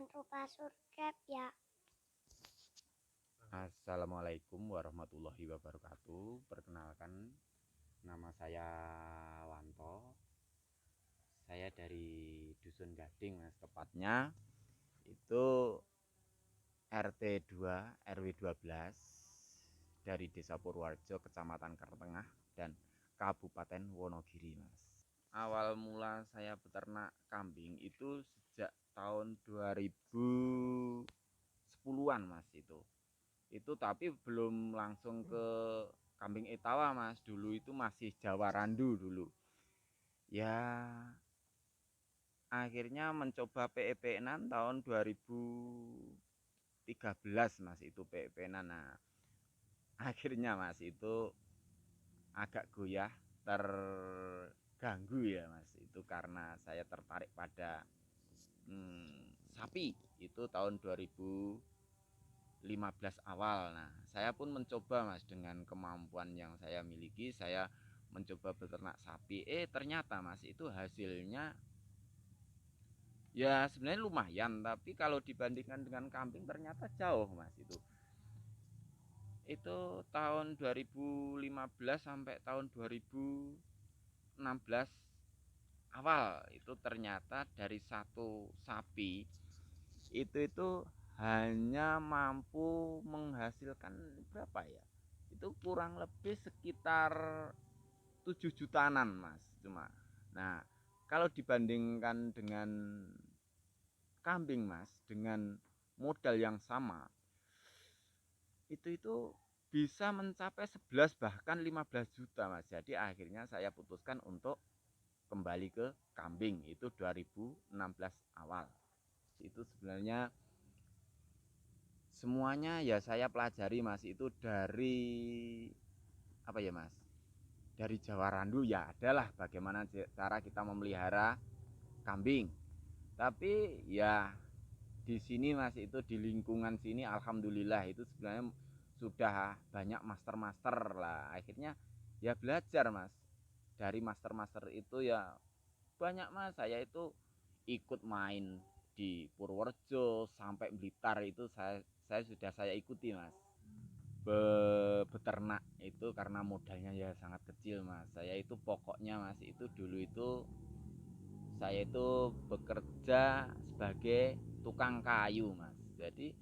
rupa surga ya. Assalamualaikum warahmatullahi wabarakatuh. Perkenalkan, nama saya Wanto. Saya dari Dusun Gading, Mas. Tepatnya itu RT 2 RW 12 dari Desa Purworejo, Kecamatan Kartengah dan Kabupaten Wonogiri, Mas. Awal mula saya beternak kambing itu sejak tahun 2010-an, Mas. Itu tapi belum langsung ke kambing etawa, Mas. Dulu itu masih Jawa Randu dulu. Ya, akhirnya mencoba PEP-nan tahun 2013, Mas. Itu PEP-nan. Nah, akhirnya, Mas, itu agak goyah, terganggu ya, Mas. Itu karena saya tertarik pada sapi. Itu tahun 2015 awal. Nah, saya pun mencoba, Mas, dengan kemampuan yang saya miliki, saya mencoba beternak sapi. Ternyata, Mas, itu hasilnya ya sebenarnya lumayan, tapi kalau dibandingkan dengan kambing ternyata jauh, Mas. Itu tahun 2015 sampai tahun 2016 awal itu ternyata dari satu sapi itu hanya mampu menghasilkan berapa ya, itu kurang lebih sekitar 7 jutaan, Mas, cuma. Nah, kalau dibandingkan dengan kambing, Mas, dengan modal yang sama itu bisa mencapai 11 bahkan 15 juta, Mas. Jadi akhirnya saya putuskan untuk kembali ke kambing itu 2016 awal. Itu sebenarnya semuanya ya saya pelajari, Mas, itu dari apa ya, Mas, dari Jawa Randu ya adalah bagaimana cara kita memelihara kambing. Tapi ya di sini, Mas, itu di lingkungan sini alhamdulillah itu sebenarnya sudah banyak master-master lah. Akhirnya ya belajar, Mas. Dari master-master itu ya banyak, Mas. Saya itu ikut main di Purworejo sampai Blitar itu saya ikuti, Mas. Beternak itu karena modalnya ya sangat kecil, Mas. Saya itu pokoknya, Mas, itu dulu itu saya itu bekerja sebagai tukang kayu, Mas. Jadi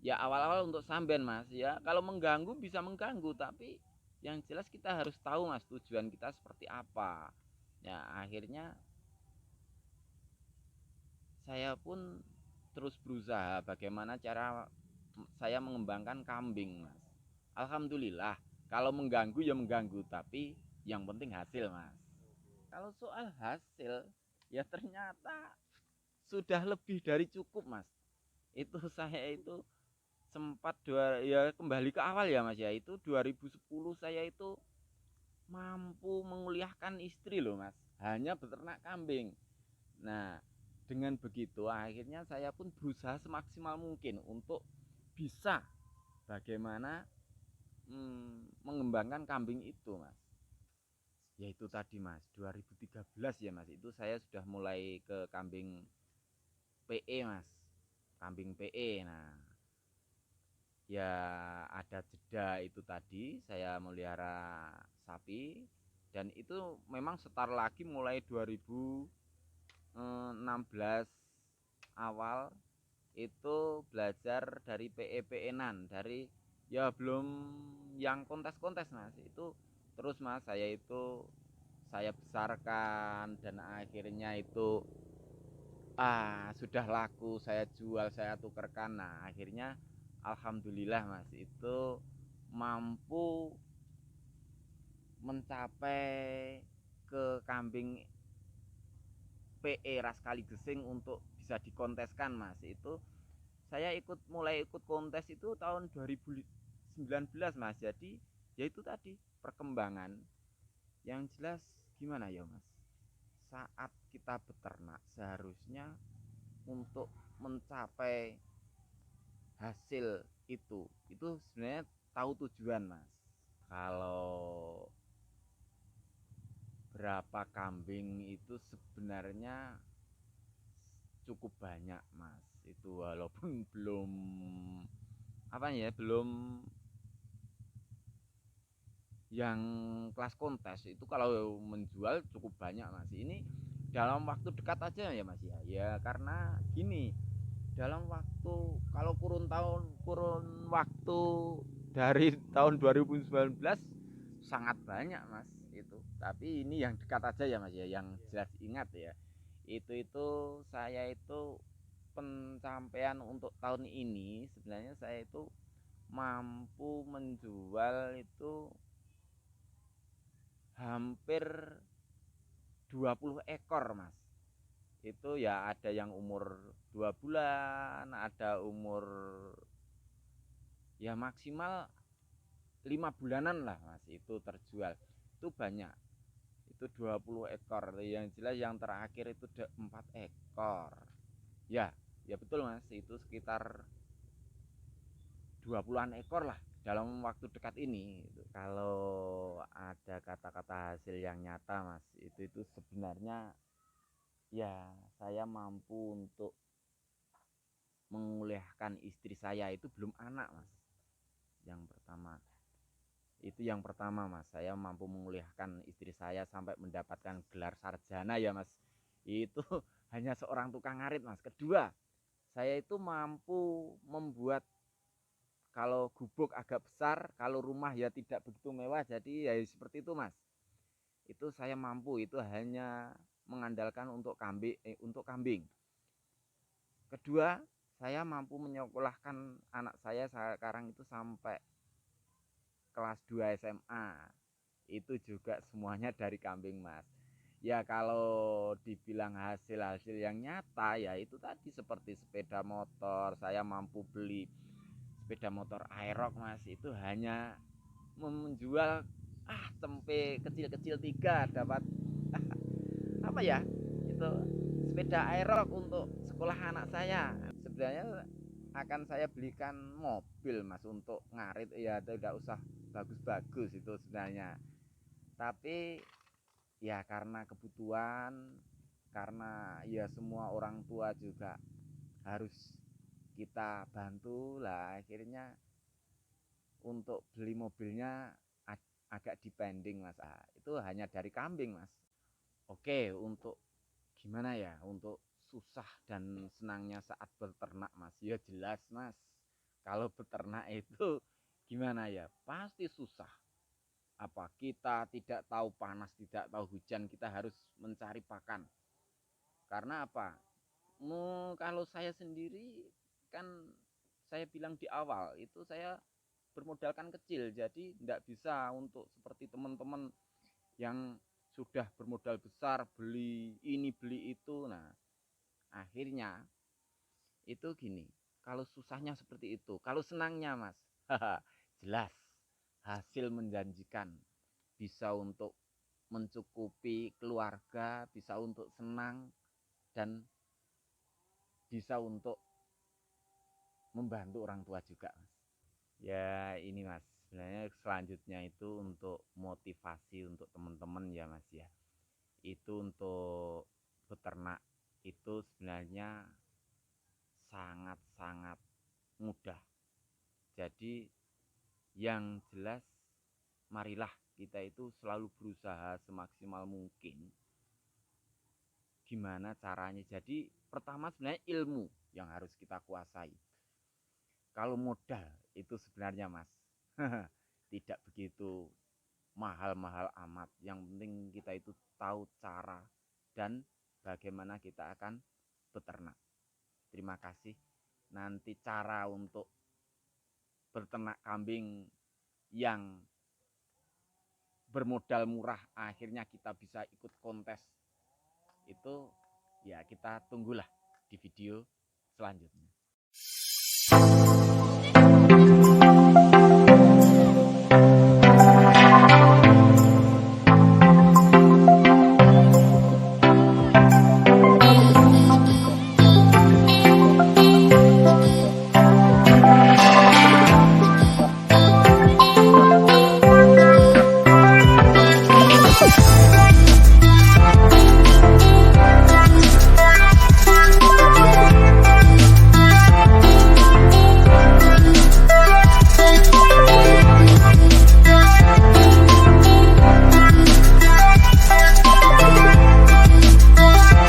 ya awal-awal untuk samben, Mas, ya kalau mengganggu bisa mengganggu, tapi yang jelas kita harus tahu, Mas, tujuan kita seperti apa. Ya akhirnya saya pun terus berusaha bagaimana cara saya mengembangkan kambing, Mas. Alhamdulillah, kalau mengganggu ya mengganggu, tapi yang penting hasil, Mas. Kalau soal hasil, ya ternyata sudah lebih dari cukup, Mas. Itu saya itu sempat ya kembali ke awal ya, Mas, ya. Itu 2010 saya itu mampu menguliahkan istri loh, Mas. Hanya beternak kambing. Nah, dengan begitu akhirnya saya pun berusaha semaksimal mungkin untuk bisa bagaimana mengembangkan kambing itu, Mas. Yaitu tadi, Mas, 2013 ya, Mas, itu saya sudah mulai ke kambing PE, Mas. Kambing PE. Nah, ya ada jeda itu tadi saya melihara sapi dan itu memang setar lagi mulai 2016 awal itu belajar dari PE-PE-nan, dari ya belum yang kontes-kontes, Mas. Itu terus, Mas, saya besarkan dan akhirnya itu sudah laku, saya jual, saya tukerkan. Nah, akhirnya alhamdulillah, Mas, itu mampu mencapai ke kambing PE ras Kaligesing untuk bisa dikonteskan, Mas. Itu saya mulai ikut kontes itu tahun 2019, Mas. Jadi ya itu tadi perkembangan yang jelas gimana ya, Mas, saat kita beternak seharusnya untuk mencapai hasil itu sebenarnya tahu tujuan, Mas. Kalau berapa kambing itu sebenarnya cukup banyak mas, itu walaupun belum apa ya, belum yang kelas kontes. Itu kalau menjual cukup banyak mas, ini dalam waktu dekat aja ya mas ya. Ya karena gini, dalam waktu, kalau kurun waktu dari tahun 2019 sangat banyak mas itu. Tapi ini yang dekat aja ya mas ya, yang jelas ingat ya, itu saya itu pencapaian untuk tahun ini sebenarnya saya itu mampu menjual itu hampir 20 ekor mas. Itu ya ada yang umur 2 bulan, ada umur ya maksimal 5 bulanan lah mas, itu terjual. Itu banyak, itu 20 ekor. Yang jelas yang terakhir itu 4 ekor ya. Ya betul mas, itu sekitar 20-an ekor lah dalam waktu dekat ini. Kalau ada kata-kata hasil yang nyata mas, itu sebenarnya ya saya mampu untuk menguliahkan istri saya. Itu belum anak mas, yang pertama itu, yang pertama mas, saya mampu menguliahkan istri saya sampai mendapatkan gelar sarjana ya mas. Itu hanya seorang tukang ngarit mas. Kedua, saya itu mampu membuat, kalau gubuk agak besar, kalau rumah ya tidak begitu mewah, jadi ya seperti itu mas. Itu saya mampu, itu hanya mengandalkan untuk kambing. Kedua, saya mampu menyekolahkan anak saya sekarang itu sampai kelas 2 SMA. Itu juga semuanya dari kambing mas. Ya kalau dibilang hasil-hasil yang nyata ya itu tadi, seperti sepeda motor, saya mampu beli sepeda motor Aerox mas. Itu hanya menjual tempe kecil-kecil 3 dapat apa ya, itu sepeda Aerox untuk sekolah anak saya. Sebenarnya akan saya belikan mobil mas untuk ngarit ya, tidak usah bagus-bagus itu sebenarnya. Tapi ya karena kebutuhan, karena ya semua orang tua juga harus kita bantu lah, akhirnya untuk beli mobilnya agak dipending mas. Itu hanya dari kambing mas. Oke, untuk gimana ya, untuk susah dan senangnya saat beternak mas, ya jelas mas, kalau beternak itu gimana ya, pasti susah. Apa, kita tidak tahu panas, tidak tahu hujan, kita harus mencari pakan. Karena apa, kalau saya sendiri kan, saya bilang di awal itu saya bermodalkan kecil, jadi tidak bisa untuk seperti teman-teman yang sudah bermodal besar, beli ini beli itu. Nah akhirnya itu gini, kalau susahnya seperti itu, kalau senangnya mas jelas hasil menjanjikan, bisa untuk mencukupi keluarga, bisa untuk senang, dan bisa untuk membantu orang tua juga mas. Ya ini mas, sebenarnya selanjutnya itu untuk motivasi untuk teman-teman ya mas ya. Itu untuk beternak itu sebenarnya sangat-sangat mudah. Jadi yang jelas, marilah kita itu selalu berusaha semaksimal mungkin gimana caranya. Jadi pertama sebenarnya ilmu yang harus kita kuasai. Kalau modal itu sebenarnya mas tidak begitu mahal-mahal amat. Yang penting kita itu tahu cara dan bagaimana kita akan beternak. Terima kasih. Nanti cara untuk berternak kambing yang bermodal murah akhirnya kita bisa ikut kontes, itu ya kita tunggulah di video selanjutnya.